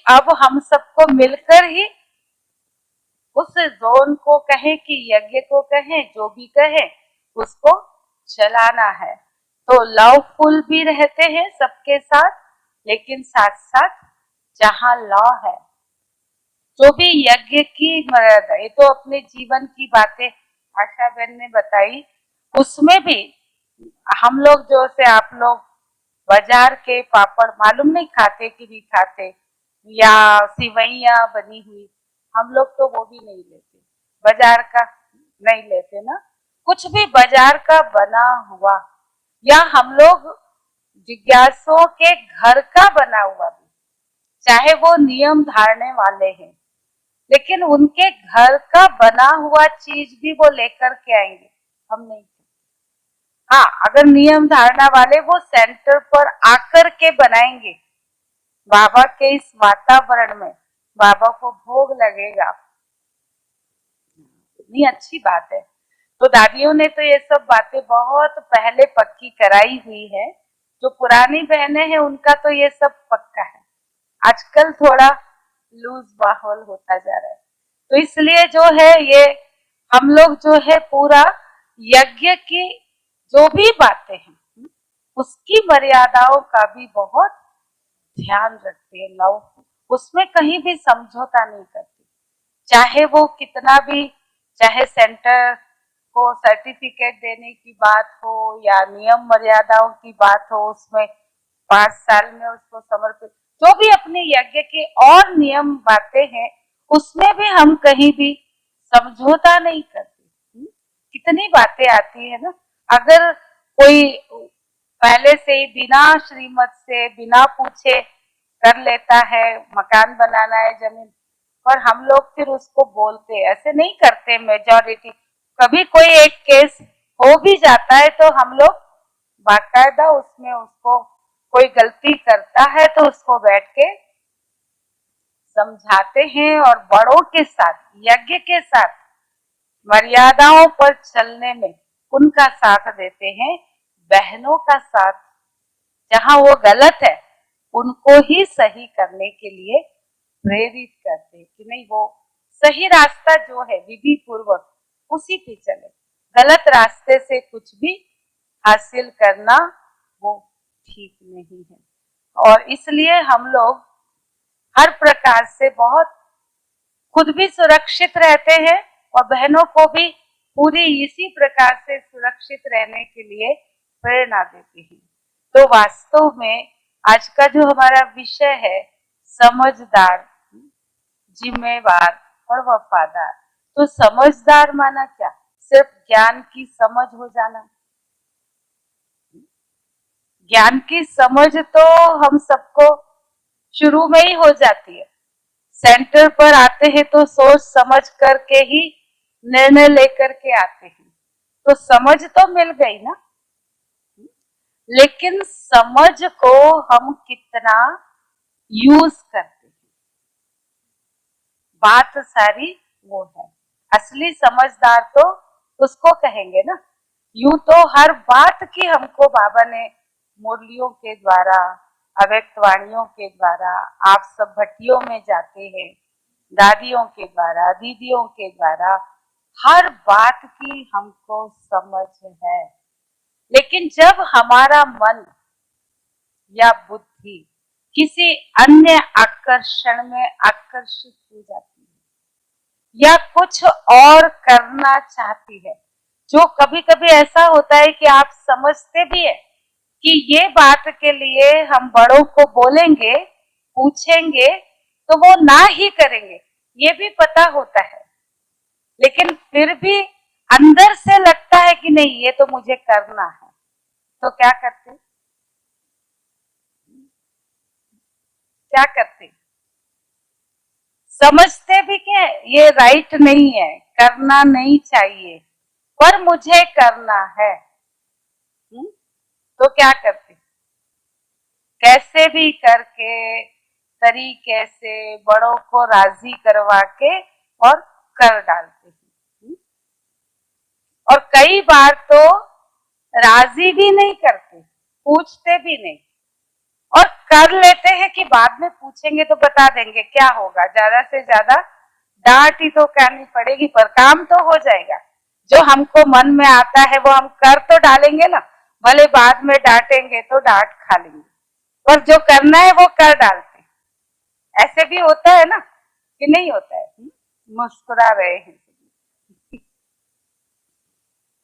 अब हम सबको मिलकर ही उस जोन को कहें कि यज्ञ को कहें, जो भी कहें, उसको चलाना है। तो लवफुल भी रहते हैं सबके साथ, लेकिन साथ साथ जहाँ लॉ है, जो भी यज्ञ की मर्यादा, ये तो अपने जीवन की बातें आशा बहन ने बताई, उसमें भी हम लोग जो से आप लोग बाजार के पापड़ मालूम नहीं खाते कि नहीं खाते, या सिवैया बनी हुई, हम लोग तो वो भी नहीं लेते, बाजार का नहीं लेते ना, कुछ भी बाजार का बना हुआ, या हम लोग जिज्ञासुओं के घर का बना हुआ भी, चाहे वो नियम धारने वाले हैं, लेकिन उनके घर का बना हुआ चीज भी वो लेकर के आएंगे, हम नहीं। हाँ, अगर नियम धारणा वाले वो सेंटर पर आकर के बनाएंगे, बाबा के इस वातावरण में बाबा को भोग लगेगा, इतनी अच्छी बात है। तो दादियों ने तो ये सब बातें बहुत पहले पक्की कराई हुई है, जो पुरानी बहनें हैं उनका तो ये सब पक्का है, आजकल थोड़ा लूज माहौल होता जा रहा है। तो इसलिए जो है ये हम लोग जो है पूरा यज्ञ की जो भी बातें हैं उसकी मर्यादाओं का भी बहुत ध्यान रखते हैं लोग, उसमें कहीं भी समझौता नहीं करते, चाहे वो कितना भी, चाहे सेंटर को सर्टिफिकेट देने की बात हो या नियम मर्यादाओं की बात हो, उसमें 5 साल में उसको समर्पित, जो भी अपने यज्ञ की और नियम बातें हैं उसमें भी हम कहीं भी समझौता नहीं करते। कितनी बातें आती है ना, अगर कोई पहले से ही बिना श्रीमत से बिना पूछे कर लेता है, मकान बनाना है जमीन, और हम लोग फिर उसको बोलते, ऐसे नहीं करते मेजॉरिटी, कभी कोई एक केस हो भी जाता है तो हम लोग बाकायदा उसमें उसको कोई गलती करता है तो उसको बैठ के समझाते हैं, और बड़ों के साथ यज्ञ के साथ मर्यादाओं पर चलने में उनका साथ देते हैं, बहनों का साथ जहां वो गलत है उनको ही सही करने के लिए प्रेरित करते हैं कि नहीं, वो सही रास्ता जो है विधि पूर्वक उसी पे चले, गलत रास्ते से कुछ भी हासिल करना वो ठीक नहीं है। और इसलिए हम लोग हर प्रकार से बहुत खुद भी सुरक्षित रहते हैं और बहनों को भी पूरी इसी प्रकार से सुरक्षित रहने के लिए प्रेरणा देते हैं। तो वास्तव में आज का जो हमारा विषय है समझदार, जिम्मेवार और वफादार, तो समझदार माना क्या, सिर्फ ज्ञान की समझ हो जाना, ज्ञान की समझ तो हम सबको शुरू में ही हो जाती है, सेंटर पर आते हैं तो सोच समझ करके ही निर्णय लेकर के आते हैं, तो समझ तो मिल गई ना, लेकिन समझ को हम कितना यूज करते हैं, बात सारी वो है। असली समझदार तो उसको कहेंगे ना, यूं तो हर बात की हमको बाबा ने मुरलियों के द्वारा, अव्यक्त वाणियों के द्वारा, आप सब भट्टियों में जाते हैं, दादियों के द्वारा, दीदियों के द्वारा, हर बात की हमको समझ है, लेकिन जब हमारा मन या बुद्धि किसी अन्य आकर्षण में आकर्षित हो जाती है या कुछ और करना चाहती है, जो कभी कभी ऐसा होता है कि आप समझते भी है कि ये बात के लिए हम बड़ों को बोलेंगे, पूछेंगे तो वो ना ही करेंगे, ये भी पता होता है, लेकिन फिर भी अंदर से लगता है कि नहीं ये तो मुझे करना है, तो क्या करते, क्या करते, समझते भी कि ये राइट नहीं है, करना नहीं चाहिए, पर मुझे करना है, तो क्या करते, कैसे भी करके तरीके से बड़ों को राजी करवा के और कर डालते हैं, और कई बार तो राजी भी नहीं करते, पूछते भी नहीं, और कर लेते हैं कि बाद में पूछेंगे तो बता देंगे, क्या होगा, ज्यादा से ज्यादा डांट ही तो करनी पड़ेगी पर काम तो हो जाएगा। जो हमको मन में आता है वो हम कर तो डालेंगे ना, भले बाद में डांटेंगे तो डांट खा लेंगे, पर जो करना है वो कर डालते हैं। ऐसे भी होता है ना कि नहीं होता है? मुस्कुरा रहे हैं।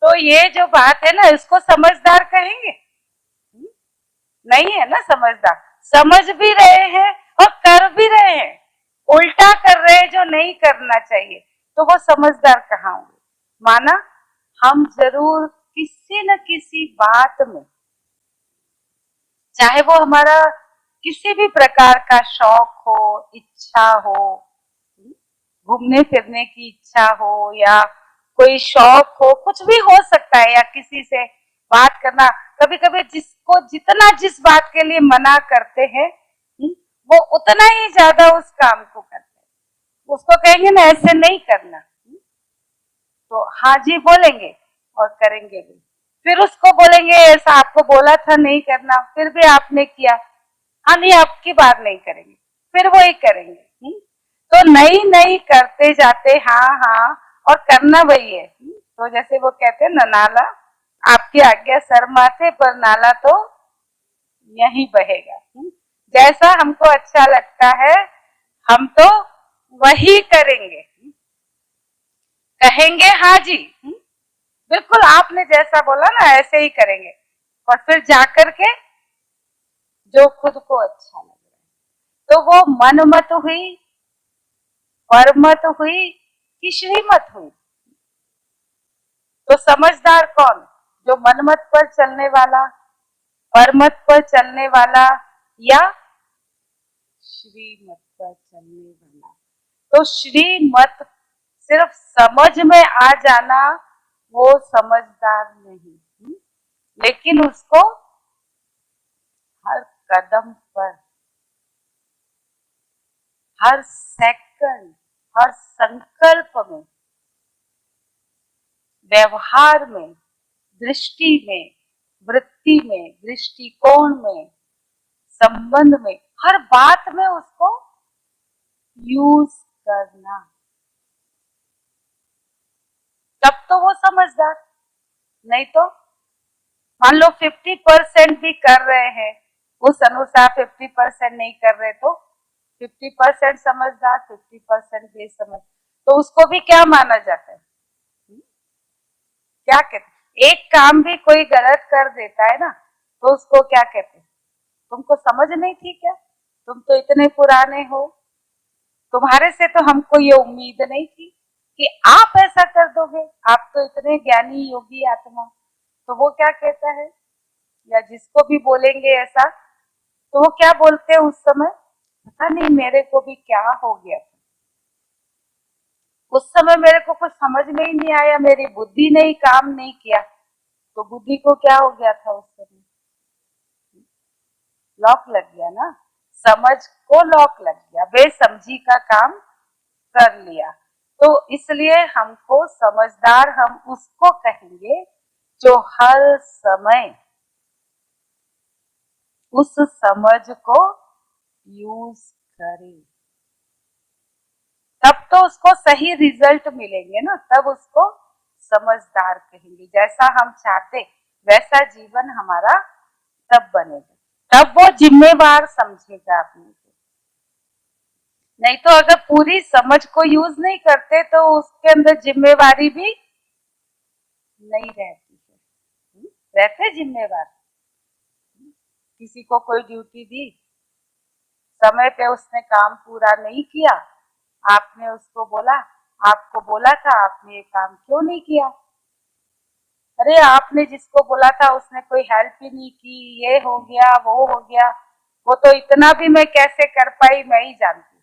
तो ये जो बात है ना, इसको समझदार कहेंगे? नहीं है ना समझदार। समझ भी रहे हैं और कर भी रहे हैं, उल्टा कर रहे हैं जो नहीं करना चाहिए, तो वो समझदार कहाँ होंगे? माना हम जरूर किसी न किसी बात में, चाहे वो हमारा किसी भी प्रकार का शौक हो, इच्छा हो, घूमने फिरने की इच्छा हो या कोई शौक हो, कुछ भी हो सकता है, या किसी से बात करना, कभी कभी जिसको जितना जिस बात के लिए मना करते हैं वो उतना ही ज्यादा उस काम को करते हैं। उसको कहेंगे ना ऐसे नहीं करना, तो हाँ जी बोलेंगे और करेंगे भी। फिर उसको बोलेंगे ऐसा आपको बोला था नहीं करना, फिर भी आपने किया, हाँ नहीं आपकी बात नहीं करेंगे, फिर वो ही करेंगे। तो नई नई करते जाते, हाँ हाँ, और करना वही है। तो जैसे वो कहते हैं ना, नाला आपकी आज्ञा सर माथे पर, नाला तो यहीं बहेगा। जैसा हमको अच्छा लगता है हम तो वही करेंगे, कहेंगे हाँ जी, बिल्कुल आपने जैसा बोला ना ऐसे ही करेंगे, और फिर जाकर के जो खुद को अच्छा लग रहा है, तो वो मनमत हुई, परमत हुई कि श्रीमत हुई? तो समझदार कौन? जो मनमत पर चलने वाला, परमत पर चलने वाला, या श्रीमत पर चलने वाला? तो श्रीमत सिर्फ समझ में आ जाना वो समझदार नहीं, लेकिन उसको हर कदम पर, हर सेकंड, हर संकल्प में, व्यवहार में, दृष्टि में, वृत्ति में, दृष्टिकोण में, संबंध में, हर बात में उसको यूज करना, तब तो वो समझदार। नहीं तो मान लो 50% भी कर रहे हैं, उस अनुसार 50% नहीं कर रहे, तो 50% समझदार, 50% बेसमझ, तो उसको भी क्या माना जाता है? क्या कहते? एक काम भी कोई गलत कर देता है ना, तो उसको क्या कहते? तुमको समझ नहीं थी क्या? तुम तो इतने पुराने हो, तुम्हारे से तो हमको ये उम्मीद नहीं थी कि आप ऐसा कर दोगे, आप तो इतने ज्ञानी योगी आत्मा। तो वो क्या कहता है? या जिसको भी बोलेंगे ऐसा, तो वो क्या बोलते हैं उस समय? पता नहीं मेरे को भी क्या हो गया था, उस समय मेरे को कुछ समझ में ही नहीं आया, मेरी बुद्धि ने ही काम नहीं किया। तो बुद्धि को क्या हो गया था उस समय? लॉक लग गया ना, समझ को लॉक लग गया, बेसमझी का काम कर लिया। तो इसलिए हमको समझदार हम उसको कहेंगे जो हर समय उस समझ को यूज करे, तब तो उसको सही रिजल्ट मिलेंगे ना, तब उसको समझदार कहेंगे। जैसा हम चाहते वैसा जीवन हमारा तब बनेगा, तब वो जिम्मेवार समझेगा अपने को। नहीं तो अगर पूरी समझ को यूज नहीं करते तो उसके अंदर जिम्मेवारी भी नहीं रहती है। रहते जिम्मेवार, किसी को कोई ड्यूटी दी, समय पे उसने काम पूरा नहीं किया, आपने उसको बोला, आपको बोला था, आपने ये काम क्यों नहीं किया? अरे आपने जिसको बोला था उसने कोई हेल्प ही नहीं की, ये हो गया वो हो गया, वो तो इतना भी मैं कैसे कर पाई मैं ही जानती,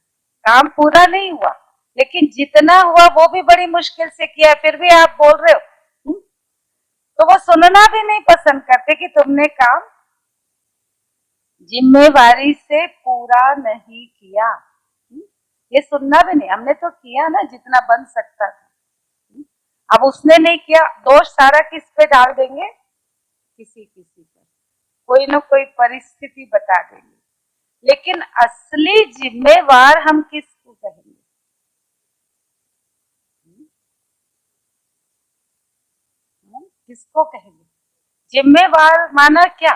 काम पूरा नहीं हुआ, लेकिन जितना हुआ वो भी बड़ी मुश्किल से किया, फिर भी आप बोल रहे हो। तो वो सुनना भी नहीं पसंद करते कि तुमने काम जिम्मेवारी से पूरा नहीं किया। ये सुनना भी नहीं, हमने तो किया ना जितना बन सकता था, अब उसने नहीं किया, दोष सारा किस पे डाल देंगे? किसी किसी पर, कोई ना कोई परिस्थिति बता देंगे। लेकिन असली जिम्मेवार हम किसको कहेंगे? किसको कहेंगे? जिम्मेवार माना क्या?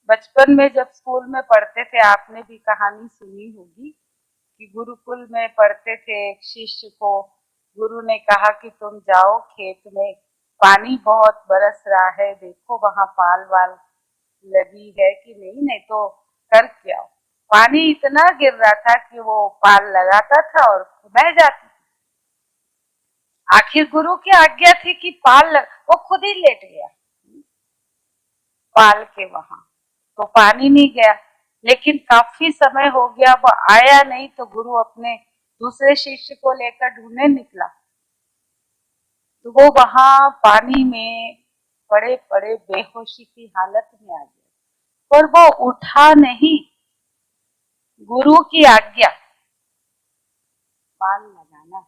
बचपन में जब स्कूल में पढ़ते थे, आपने भी कहानी सुनी होगी कि गुरुकुल में पढ़ते थे। एक शिष्य को गुरु ने कहा कि तुम जाओ खेत में, पानी बहुत बरस रहा है, देखो वहां पाल वाल लगी है कि नहीं, नहीं तो कर के आओ। पानी इतना गिर रहा था कि वो पाल लगाता था और बह जाती। आखिर गुरु की आज्ञा थी कि वो खुद ही लेट गया पाल के वहां, तो पानी नहीं गया। लेकिन काफी समय हो गया, वो आया नहीं, तो गुरु अपने दूसरे शिष्य को लेकर ढूंढने निकला। तो वो वहां पानी में पड़े पड़े बेहोशी की हालत में आ गया, पर वो उठा नहीं। गुरु की आज्ञा, पाल लगाना है,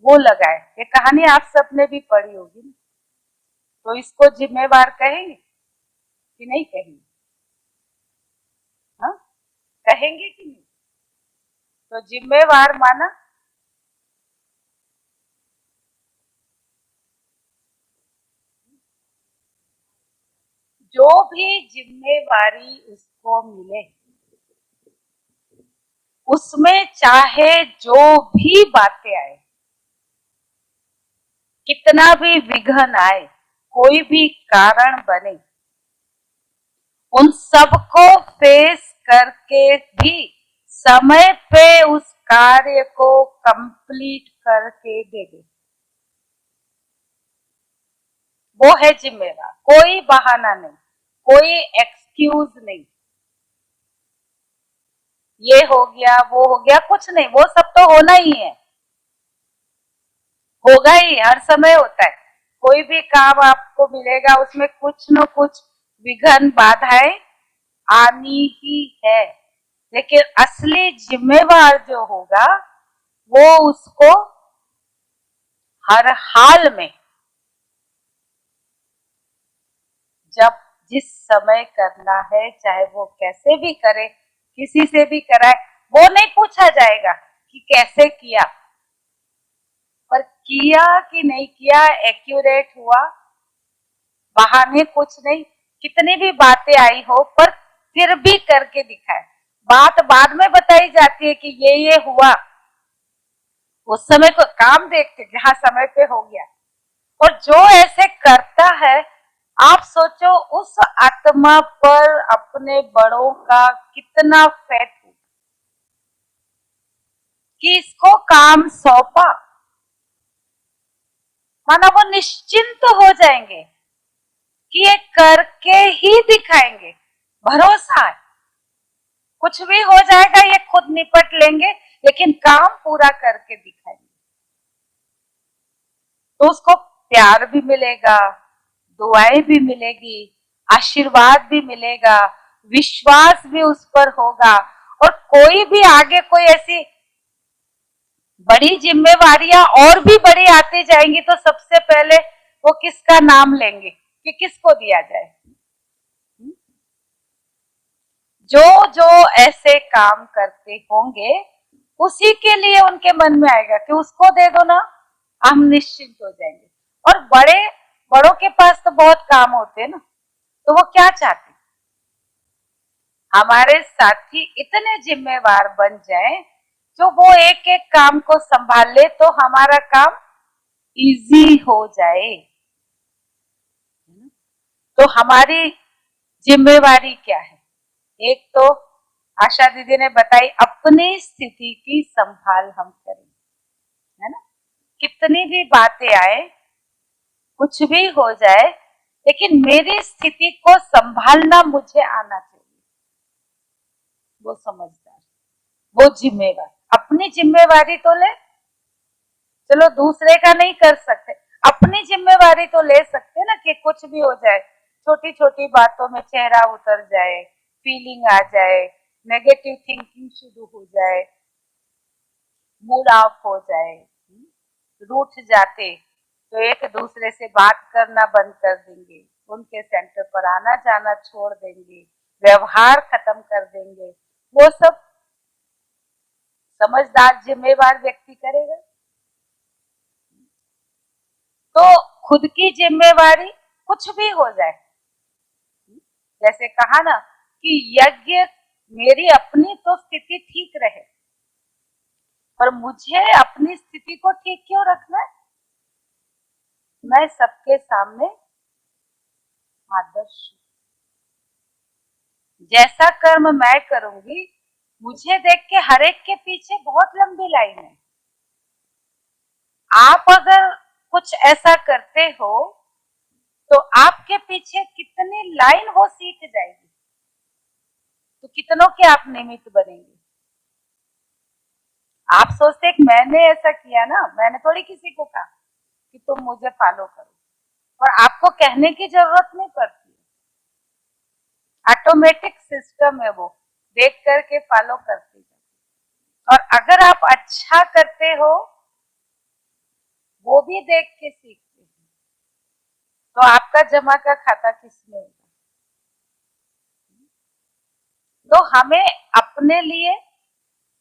वो लगाए। ये कहानी आप सबने भी पढ़ी होगी ना, तो इसको जिम्मेवार कहेंगे कि नहीं कहेंगे? हाँ, कहेंगे कि नहीं? तो जिम्मेवार माना जो भी जिम्मेवारी उसको मिले, उसमें चाहे जो भी बातें आए, कितना भी विघ्न आए, कोई भी कारण बने, उन सबको फेस करके भी समय पे उस कार्य को कंप्लीट करके दे दे, वो है जिम्मेवार। कोई बहाना नहीं, कोई एक्सक्यूज नहीं, ये हो गया वो हो गया, कुछ नहीं, वो सब तो होना ही है, होगा ही, हर समय होता है। कोई भी काम आपको मिलेगा, उसमें कुछ न कुछ विघ्न बाधाएं आनी ही है। लेकिन असली जिम्मेवार जो होगा, वो उसको हर हाल में, जब जिस समय करना है, चाहे वो कैसे भी करे, किसी से भी कराए, वो नहीं पूछा जाएगा कि कैसे किया, पर किया कि नहीं किया, एक्यूरेट हुआ, बहाने कुछ नहीं। कितनी भी बातें आई हो, पर फिर भी करके दिखाए। बात बाद में बताई जाती है कि ये हुआ, उस समय को काम देखते कि हाँ समय पे हो गया। और जो ऐसे करता है, आप सोचो उस आत्मा पर अपने बड़ों का कितना फेथ कि इसको काम सौंपा, माना वो निश्चिंत हो जाएंगे कि ये करके ही दिखाएंगे। भरोसा है, कुछ भी हो जाएगा, ये खुद निपट लेंगे, लेकिन काम पूरा करके दिखाएंगे। तो उसको प्यार भी मिलेगा, दुआएं भी मिलेगी, आशीर्वाद भी मिलेगा, विश्वास भी उस पर होगा। और कोई भी आगे कोई ऐसी बड़ी जिम्मेवारियां और भी बड़ी आती जाएंगी, तो सबसे पहले वो किसका नाम लेंगे कि किसको दिया जाए। जो जो ऐसे काम करते होंगे, उसी के लिए उनके मन में आएगा कि उसको दे दो ना, हम निश्चिंत हो जाएंगे। और बड़ों के पास तो बहुत काम होते हैं ना, तो वो क्या चाहते, हमारे साथी इतने जिम्मेवार बन जाएं, जो वो एक एक काम को संभाल ले, तो हमारा काम इजी हो जाए। तो हमारी जिम्मेवारी क्या है? एक तो आशा दीदी ने बताई, अपनी स्थिति की संभाल हम करें, है ना। कितनी भी बातें आए, कुछ भी हो जाए, लेकिन मेरी स्थिति को संभालना मुझे आना चाहिए। वो समझदार, वो जिम्मेवार, अपनी जिम्मेवारी तो ले। चलो दूसरे का नहीं कर सकते, अपनी जिम्मेवारी तो ले सकते ना, कि कुछ भी हो जाए, छोटी छोटी बातों में चेहरा उतर जाए, फीलिंग आ जाए, नेगेटिव थिंकिंग शुरू हो जाए, मूड ऑफ हो जाए, रूठ जाते, तो एक दूसरे से बात करना बंद कर देंगे, उनके सेंटर पर आना जाना छोड़ देंगे, व्यवहार खत्म कर देंगे, वो सब समझदार जिम्मेवार व्यक्ति करेगा। तो खुद की जिम्मेवारी कुछ भी हो जाए, जैसे कहा ना कि यज्ञ मेरी अपनी तो स्थिति ठीक रहे, पर मुझे अपनी स्थिति को ठीक क्यों रखना है? मैं सबके सामने आदर्श, जैसा कर्म मैं करूंगी मुझे देख के हर एक के पीछे बहुत लंबी लाइन है। आप अगर कुछ ऐसा करते हो तो आपके पीछे कितनी लाइन वो सीख जाएगी, तो कितनों के आप निमित्त बनेंगे। आप सोचते हैं कि मैंने ऐसा किया ना, मैंने थोड़ी किसी को कहा कि तुम मुझे फॉलो करो, और आपको कहने की जरूरत नहीं पड़ती, ऑटोमेटिक सिस्टम है, वो देख करके फॉलो करते जाओ। और अगर आप अच्छा करते हो वो भी देख के सीखते हैं, तो आपका जमा का खाता किसमें होगा? तो हमें अपने लिए,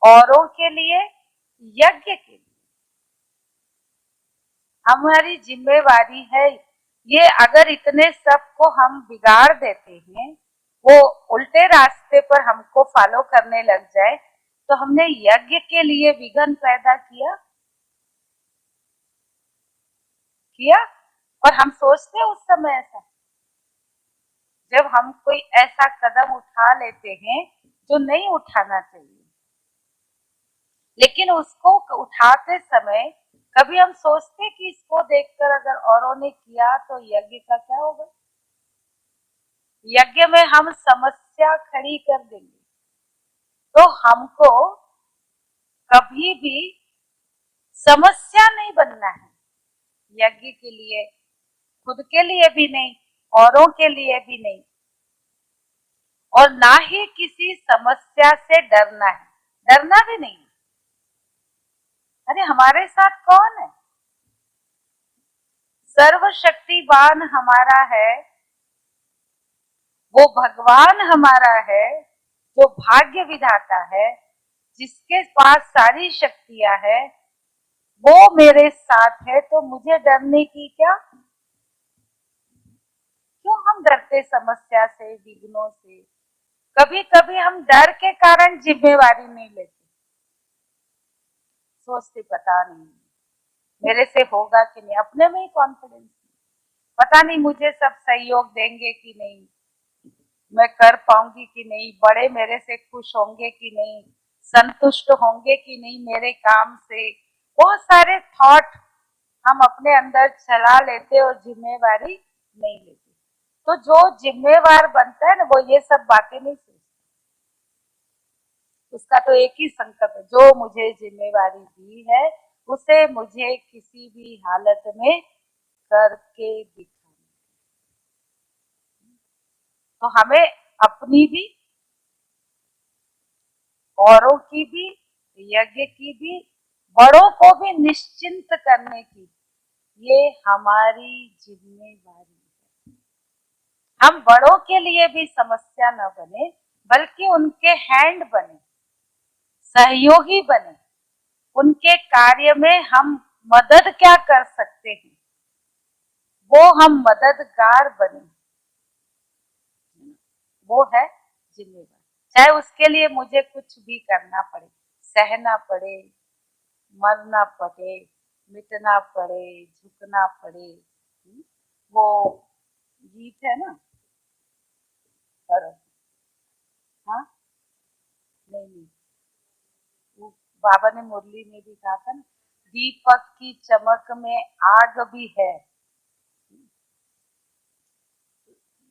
औरों के लिए, यज्ञ के लिए हमारी जिम्मेवारी है। ये अगर इतने सब को हम बिगाड़ देते हैं, वो उल्टे रास्ते पर हमको फॉलो करने लग जाए, तो हमने यज्ञ के लिए विघ्न पैदा किया। और हम सोचते हैं उस समय ऐसा, जब हम कोई ऐसा कदम उठा लेते हैं जो नहीं उठाना चाहिए, लेकिन उसको उठाते समय कभी हम सोचते कि इसको देखकर अगर औरों ने किया तो यज्ञ का क्या होगा? यज्ञ में हम समस्या खड़ी कर देंगे। तो हमको कभी भी समस्या नहीं बनना है, यज्ञ के लिए, खुद के लिए भी नहीं, औरों के लिए भी नहीं, और ना ही किसी समस्या से डरना है, डरना भी नहीं। अरे हमारे साथ कौन है? सर्वशक्तिवान हमारा है, वो भगवान हमारा है, जो भाग्य विधाता है, जिसके पास सारी शक्तियां है, वो मेरे साथ है, तो मुझे डरने की क्या? क्यों हम डरते समस्या से, विघ्नों से? कभी कभी हम डर के कारण जिम्मेवारी नहीं लेते, सोचते पता नहीं मेरे से होगा कि नहीं, अपने में ही कॉन्फिडेंस, पता नहीं मुझे सब सहयोग देंगे कि नहीं, मैं कर पाऊंगी कि नहीं, बड़े मेरे से खुश होंगे कि नहीं, संतुष्ट होंगे कि नहीं मेरे काम से। बहुत सारे थॉट हम अपने अंदर चला लेते और जिम्मेवारी नहीं लेते। तो जो जिम्मेवार बनता है ना, वो ये सब बातें नहीं सोचता, उसका तो एक ही संकल्प है, जो मुझे जिम्मेवारी दी है उसे मुझे किसी भी हालत में करके दिखाना। तो हमें अपनी भी, औरों की भी, यज्ञ की भी, बड़ों को भी निश्चिंत करने की, ये हमारी जिम्मेवारी है। हम बड़ों के लिए भी समस्या न बने, बल्कि उनके हैंड बने, सहयोगी बने, उनके कार्य में हम मदद क्या कर सकते हैं वो हम मददगार बने, वो है जिम्मेवारी। चाहे उसके लिए मुझे कुछ भी करना पड़े, सहना पड़े, मरना पड़े, मिटना पड़े, झुकना पड़े। वो गीत है ना, पर हाँ, नहीं, वो बाबा ने मुरली में भी कहा था ना, दीपक की चमक में आग भी है।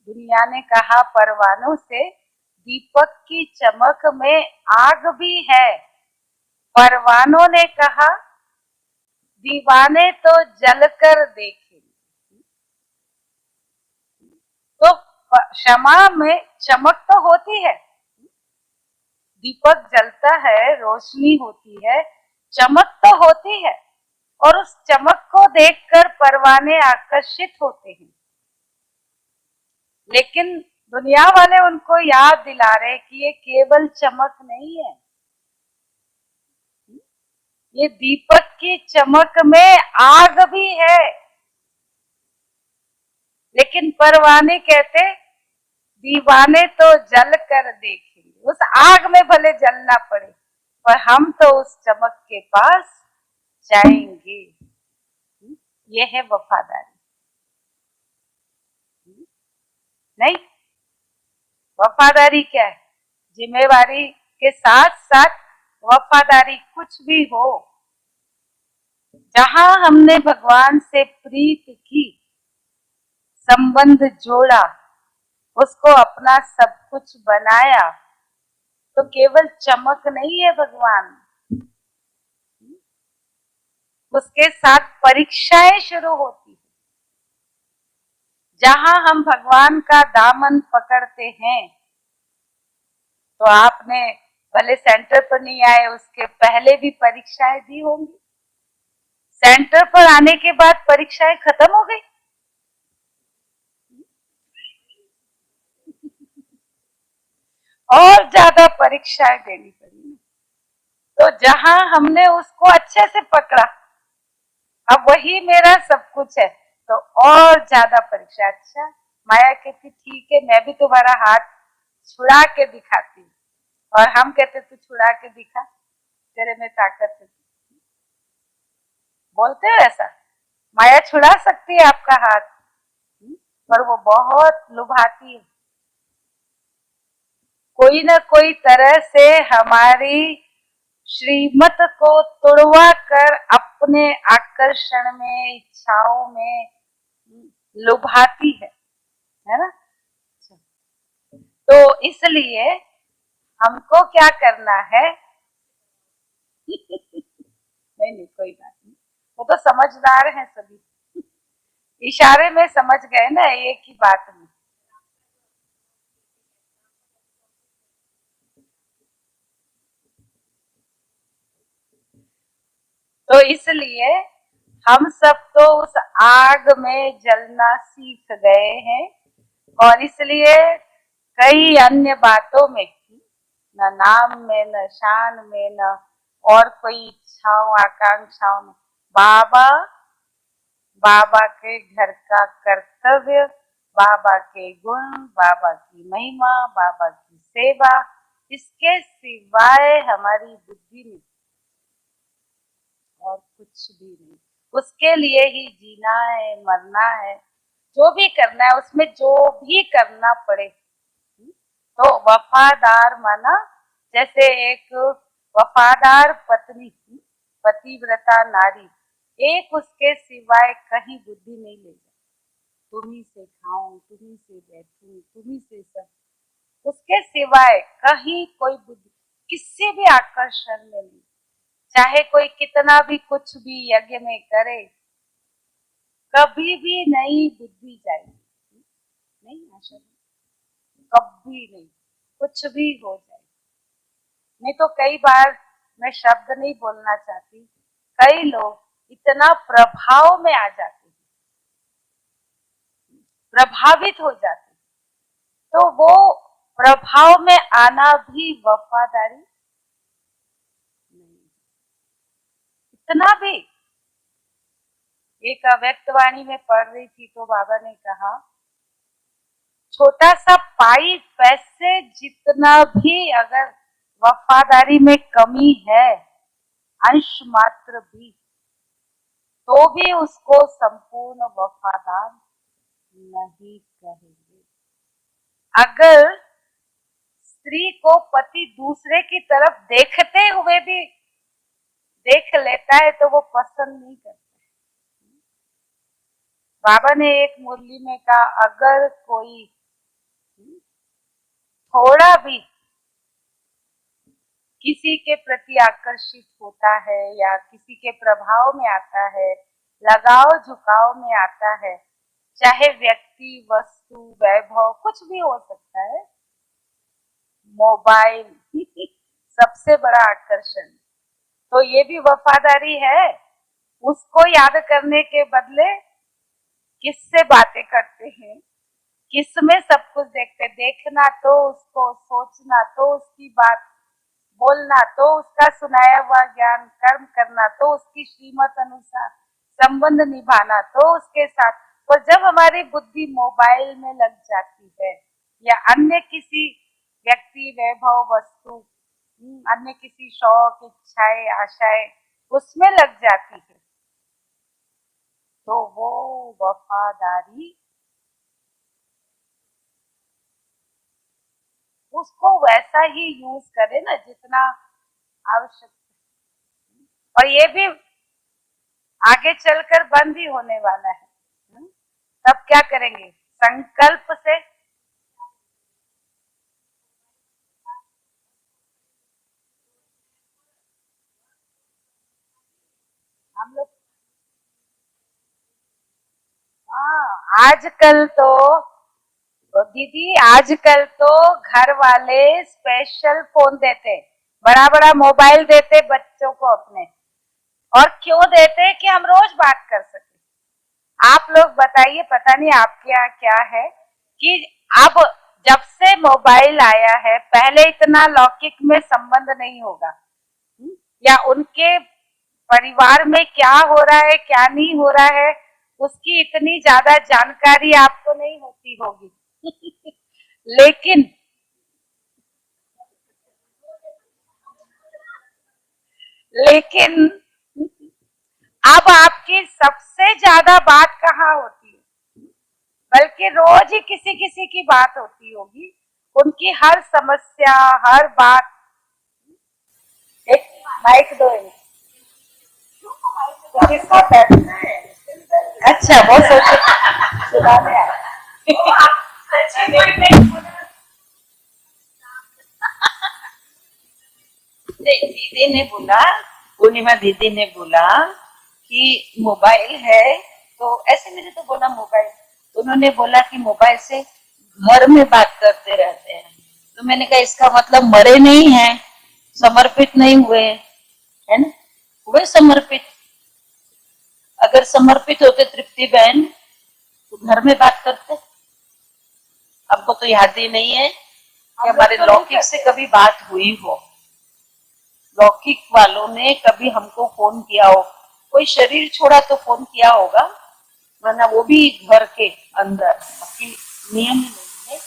दुनिया ने कहा परवानों से, दीपक की चमक में आग भी है। परवानों ने कहा दीवाने तो जलकर देखे। तो क्षमा में चमक तो होती है, दीपक जलता है, रोशनी होती है, चमक तो होती है, और उस चमक को देखकर परवाने आकर्षित होते हैं। लेकिन दुनिया वाले उनको याद दिला रहे कि ये केवल चमक नहीं है, ये दीपक की चमक में आग भी है। लेकिन परवाने कहते दीवाने तो जल कर देखेंगे, उस आग में भले जलना पड़े पर हम तो उस चमक के पास जाएंगे। ये है वफादारी। नहीं, वफादारी क्या है? जिम्मेवारी के साथ साथ वफादारी। कुछ भी हो, जहां हमने भगवान से प्रीत की, संबंध जोड़ा, उसको अपना सब कुछ बनाया, तो केवल चमक नहीं है भगवान, उसके साथ परीक्षाएं शुरू होती है। जहां हम भगवान का दामन पकड़ते हैं, तो आपने भले सेंटर पर नहीं आए, उसके पहले भी परीक्षाएं दी होंगी। सेंटर पर आने के बाद परीक्षाएं खत्म हो गई। और ज्यादा परीक्षाएं देनी पड़ी। तो जहां हमने उसको अच्छे से पकड़ा, अब वही मेरा सब कुछ है, तो और ज्यादा परीक्षा। अच्छा, माया कहती ठीक है, मैं भी तुम्हारा हाथ छुड़ा के दिखाती हूँ, और हम कहते तू छुड़ा के दिखा, तेरे में ताकत है। बोलते हैं ऐसा, माया छुड़ा सकती है आपका हाथ, पर वो बहुत लुभाती है। कोई ना कोई तरह से हमारी श्रीमत को तुड़वा कर अपने आकर्षण में, इच्छाओं में लुभाती है ना। तो इसलिए हमको क्या करना है? नहीं नहीं, कोई बात नहीं, वो तो समझदार हैं सभी, इशारे में समझ गए ना एक ही बात में। तो इसलिए हम सब तो उस आग में जलना सीख गए हैं, और इसलिए कई अन्य बातों में, न नाम में, न शान में, न और कोई इच्छाओं आकांक्षाओं में, बाबा, बाबा के घर का कर्तव्य, बाबा के गुण, बाबा की महिमा, बाबा की सेवा, इसके सिवाय हमारी बुद्धि में और कुछ भी नहीं। उसके लिए ही जीना है, मरना है, जो भी करना है, उसमें जो भी करना पड़े। तो वफादार माना जैसे एक वफादार पत्नी, पतिव्रता नारी, एक उसके सिवाय कहीं बुद्धि नहीं ले जाती। तुम्ही से खाऊं, तुम्ही से बैठूं, तुम्ही से सब, उसके सिवाय कहीं कोई बुद्धि, किसी भी आकर्षण में नहीं। चाहे कोई कितना भी कुछ भी यज्ञ में करे, कभी भी नहीं बुद्धि जाएगी। नहीं आशा, कभी नहीं, कुछ भी हो जाए। नहीं तो कई बार, मैं शब्द नहीं बोलना चाहती, कई लोग इतना प्रभाव में आ जाते हैं, प्रभावित हो जाते हैं, तो वो प्रभाव में आना भी वफादारी नहीं। इतना भी, एक अव्यक्तवाणी में पढ़ रही थी तो बाबा ने कहा, छोटा सा पाई पैसे जितना भी अगर वफादारी में कमी है, अंश मात्र भी, तो भी उसको संपूर्ण वफादार नहीं कहेंगे। अगर स्त्री को पति दूसरे की तरफ देखते हुए भी देख लेता है तो वो पसंद नहीं करता। बाबा ने एक मुरली में कहा, अगर कोई थोड़ा भी किसी के प्रति आकर्षित होता है या किसी के प्रभाव में आता है, लगाव झुकाव में आता है, चाहे व्यक्ति, वस्तु, वैभव, कुछ भी हो सकता है, मोबाइल सबसे बड़ा आकर्षण, तो ये भी वफादारी है। उसको याद करने के बदले किससे बातें करते हैं, किसमें सब कुछ देखते, देखना तो उसको, सोचना तो उसकी बात, बोलना तो उसका सुनाया हुआ ज्ञान, कर्म करना तो उसकी श्रीमत अनुसार, संबंध निभाना तो उसके साथ। तो जब हमारी बुद्धि मोबाइल में लग जाती है या अन्य किसी व्यक्ति, वैभव, वस्तु, अन्य किसी शौक, इच्छाएं, आशाएं उसमें लग जाती है, तो वो वफादारी उसको वैसा ही यूज करे ना जितना आवश्यक। और ये भी आगे चलकर बंद ही होने वाला है। तब क्या करेंगे? संकल्प से। हम लोग, हाँ, आजकल तो दीदी आजकल तो घर वाले स्पेशल फोन देते, बड़ा बड़ा मोबाइल देते बच्चों को अपने। और क्यों देते? कि हम रोज बात कर सके। आप लोग बताइए, पता नहीं आपके यहाँ क्या है कि अब जब से मोबाइल आया है, पहले इतना लौकिक में संबंध नहीं होगा, या उनके परिवार में क्या हो रहा है, क्या नहीं हो रहा है, उसकी इतनी ज्यादा जानकारी आपको नहीं होती होगी। लेकिन लेकिन अब आपकी सबसे ज्यादा बात कहाँ होती है? बल्कि रोज ही किसी किसी की बात होती होगी, उनकी हर समस्या, हर बात। एक माइक दो इन्हें। तो किसका बैठना है? अच्छा, वो सोचे सुनाने आए। दीदी ने बोला, पूर्णिमा दीदी ने बोला कि मोबाइल है, तो ऐसे मैंने तो बोला मोबाइल, तो उन्होंने बोला कि मोबाइल से घर में बात करते रहते हैं। तो मैंने कहा इसका मतलब मरे नहीं है, समर्पित नहीं हुए, है ना? हुए समर्पित। अगर समर्पित होते तृप्ति बहन तो घर में बात करते। हमको तो याद ही नहीं है कि हमारे लौकिक से कभी बात हुई हो, लौकिक वालों ने कभी हमको फोन किया हो। कोई शरीर छोड़ा तो फोन किया होगा, वरना वो भी घर के अंदर, बाकी नियम नहीं है।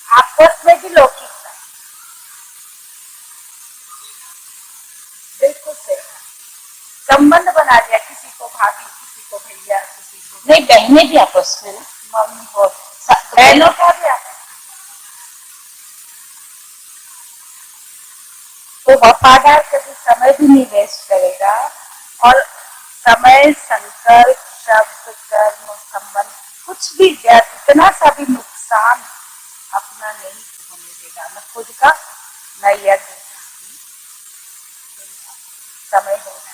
आपस में भी लौकिकता, बिल्कुल सही। संबंध बना लिया, किसी को भाभी, किसी को भैया, किसी को नहीं, बहनें भी आपस में ना, मम्मी हो, बहनों का भी आपस। तो वफादार कभी समय भी नहीं वेस्ट करेगा, और समय, संकल्प, शब्द, कर्म, संबंध कुछ भी इतना सा भी नुकसान अपना नहीं होने देगा, न खुद का न यज्ञ। समय हो रहा है।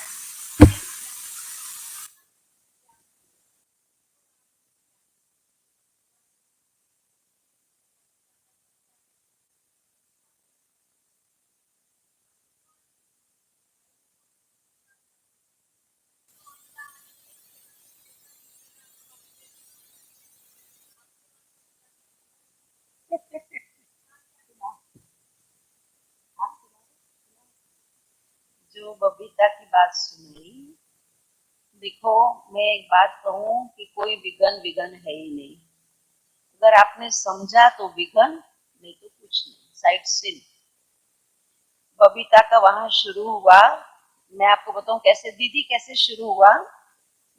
जो बबीता की बात सुनी, देखो मैं एक बात कहूं कि कोई विघन विघन है ही नहीं। अगर आपने समझा तो विघन, नहीं तो कुछ नहीं, साइड से। बबीता का वहां शुरू हुआ, मैं आपको बताऊं कैसे दीदी, कैसे शुरू हुआ।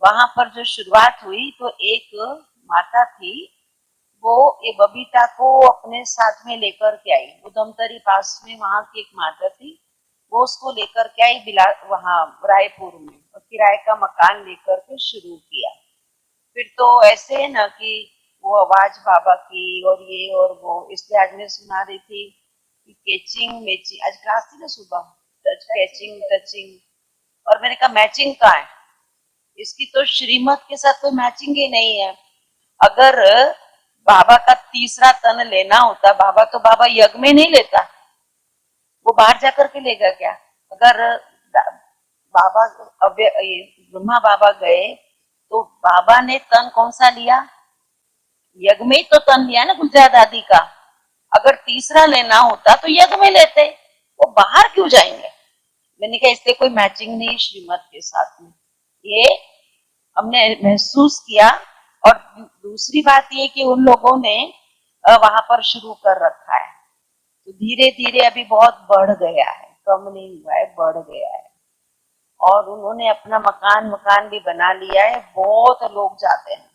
वहां पर जो शुरुआत हुई, तो एक माता थी, वो ये बबीता को अपने साथ में लेकर के आई। उधमतरी पास में वहां की एक माता थी, वो उसको लेकर के आई बिला वहां रायपुर में, और किराए का मकान लेकर के शुरू किया। फिर तो ऐसे है ना कि वो आवाज बाबा की और ये और वो, इसलिए आज मैं सुना रही थी कि कैचिंग मैचिंग, आज क्लास थी ना सुबह, टच कैचिंग टचिंग, और मैंने कहा मैचिंग कहाँ है? इसकी तो श्रीमत के साथ कोई मैचिंग ही नहीं है। अगर बाबा का तीसरा तन लेना होता, बाबा तो बाबा यज्ञ में नहीं लेता, वो बाहर जाकर के लेगा क्या? अगर बाबा ब्रह्मा बाबा गए तो बाबा ने तन कौन सा लिया? यज्ञ में तो तन लिया ना गुजरा दादी का। अगर तीसरा लेना होता तो यज्ञ में लेते, वो बाहर क्यों जाएंगे? मैंने कहा इसलिए कोई मैचिंग नहीं श्रीमत के साथ में, ये हमने महसूस किया। और दूसरी बात ये कि उन लोगों ने वहां पर शुरू कर रखा है, तो धीरे धीरे अभी बहुत बढ़ गया है, कम नहीं हुआ है, बढ़ गया है। और उन्होंने अपना मकान भी बना लिया है, बहुत लोग जाते हैं।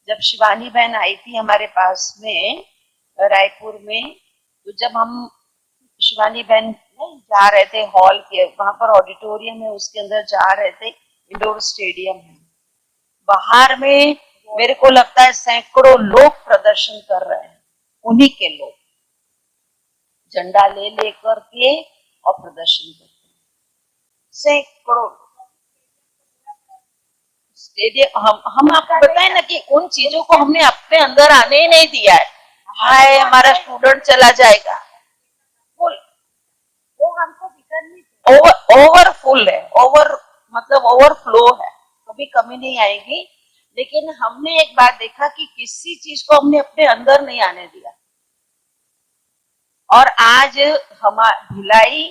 जब शिवानी बहन आई थी हमारे पास में रायपुर में, तो जब हम शिवानी बहन जा रहे थे हॉल के, वहां पर ऑडिटोरियम है, उसके अंदर जा रहे थे, इंडोर स्टेडियम है, बाहर में मेरे को लगता है सैकड़ों लोग प्रदर्शन कर रहे हैं, उन्हीं के लोग झंडा ले लेकर के और प्रदर्शन करते हैं, सैकड़ों स्टेडियम। हम आपको बताएं ना कि उन चीजों को हमने अपने अंदर आने ही नहीं दिया है। हाय हमारा स्टूडेंट चला जाएगा, वो हमको ओवरफुल है, मतलब ओवरफ्लो है, कभी कमी नहीं आएगी। लेकिन हमने एक बात देखा कि किसी चीज को हमने अपने अंदर नहीं आने दिया। और आज भिलाई,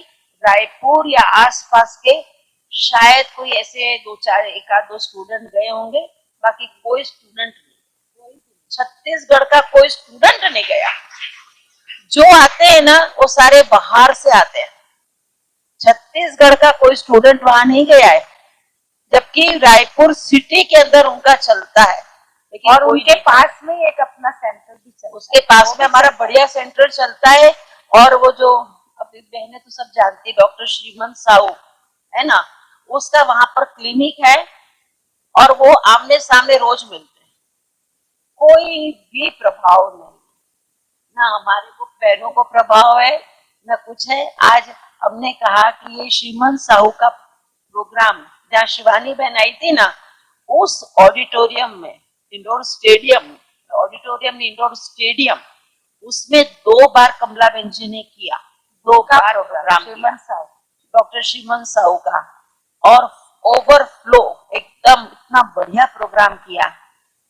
रायपुर या आसपास के शायद कोई ऐसे एक आध दो स्टूडेंट गए होंगे, बाकी कोई स्टूडेंट नहीं, छत्तीसगढ़ का कोई स्टूडेंट नहीं गया। जो आते हैं ना वो सारे बाहर से आते हैं, छत्तीसगढ़ का कोई स्टूडेंट वहां नहीं गया है, जबकि रायपुर सिटी के अंदर उनका चलता है। लेकिन और उनके पास में एक अपना सेंटर भी चलता है, उसके पास में हमारा बढ़िया सेंटर चलता है। और वो जो अपनी बहनें तो सब जानती, डॉक्टर श्रीमन साहू है ना, उसका वहां पर क्लिनिक है और वो आमने सामने रोज मिलते हैं, कोई भी प्रभाव नहीं, ना हमारे को बहनों को प्रभाव है न कुछ है। आज हमने कहा कि ये श्रीमन साहू का प्रोग्राम जहाँ शिवानी बहन आई थी ना, उस ऑडिटोरियम में, indoor stadium, auditorium indoor stadium, उसमें 2 बार कमला बहन जी ने किया, 2 बार प्रोग्राम डॉक्टर श्रीमन साहू का, और ओवरफ्लो एकदम इतना बढ़िया प्रोग्राम किया।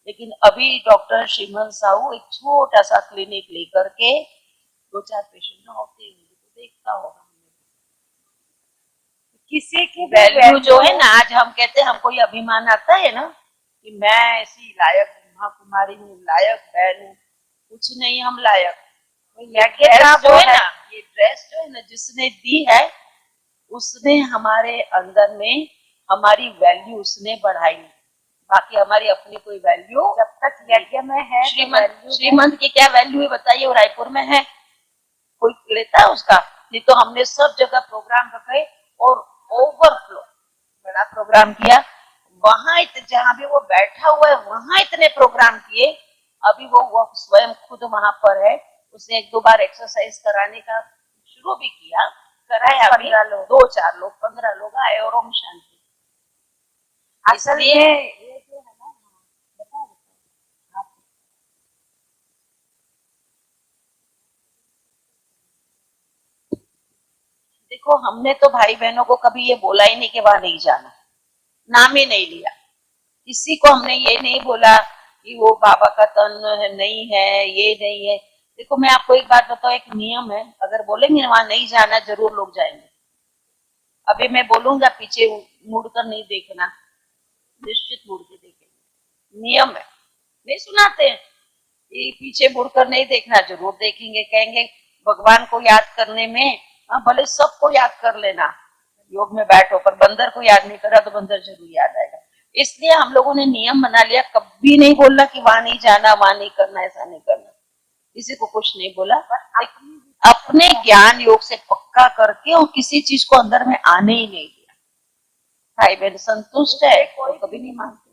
लेकिन अभी डॉक्टर श्रीमन साहू एक छोटा सा क्लिनिक लेकर के 2-4 पेशेंट होते होंगे, तो देखता होगा किसी की वैल्यू जो है ना। आज हम कहते हैं, हमको ये अभिमान आता है ना कि मैं ऐसी लायक ब्रह्मा कुमारी हूँ, लायक बहन हूँ, कुछ नहीं हम लायक। जो है ना, ये ड्रेस जो है ना जिसने दी है, उसने हमारे अंदर में हमारी वैल्यू उसने बढ़ाई, बाकी हमारी अपनी कोई वैल्यू जब तक यज्ञ में है। श्रीमंत की क्या वैल्यू है बताइए? वो रायपुर में है, कोई लेता है उसका? नहीं। तो हमने सब जगह प्रोग्राम रखे और ओवरफ्लो बड़ा प्रोग्राम किया। वहां जहां भी वो बैठा हुआ है वहां इतने प्रोग्राम किए। अभी वो स्वयं खुद वहां पर है, उसने 1-2 बार एक्सरसाइज कराने का शुरू भी किया, कराया भी, 2-4 लोग 15 लोग आए और ओम शांति। असल में ये जो है ना, देखो हमने तो भाई बहनों को कभी ये बोला ही नहीं कि वहां नहीं जाना, नाम ही नहीं लिया। किसी को हमने ये नहीं बोला कि वो बाबा का तन नहीं है, ये नहीं है। देखो मैं आपको एक बात बताऊं, एक नियम है, अगर बोलेंगे वहां नहीं जाना, जरूर लोग जाएंगे। अभी मैं बोलूंगा पीछे मुड़कर नहीं देखना, निश्चित मुड़ के देखेंगे, नियम है, नहीं सुनाते हैं ये पीछे मुड़कर नहीं देखना, जरूर देखेंगे। कहेंगे भगवान को याद करने में, भले सबको याद कर लेना, योग में बैठो, पर बंदर को याद नहीं करा तो बंदर जरूर याद आएगा। इसलिए हम लोगों ने नियम बना लिया, कभी नहीं बोलना कि वहां नहीं जाना, वहां नहीं करना, ऐसा नहीं करना, किसी को कुछ नहीं बोला। अपने ज्ञान योग से पक्का करके और किसी चीज को अंदर में आने ही नहीं दिया। भाई बहन संतुष्ट है, कोई कभी नहीं मानते।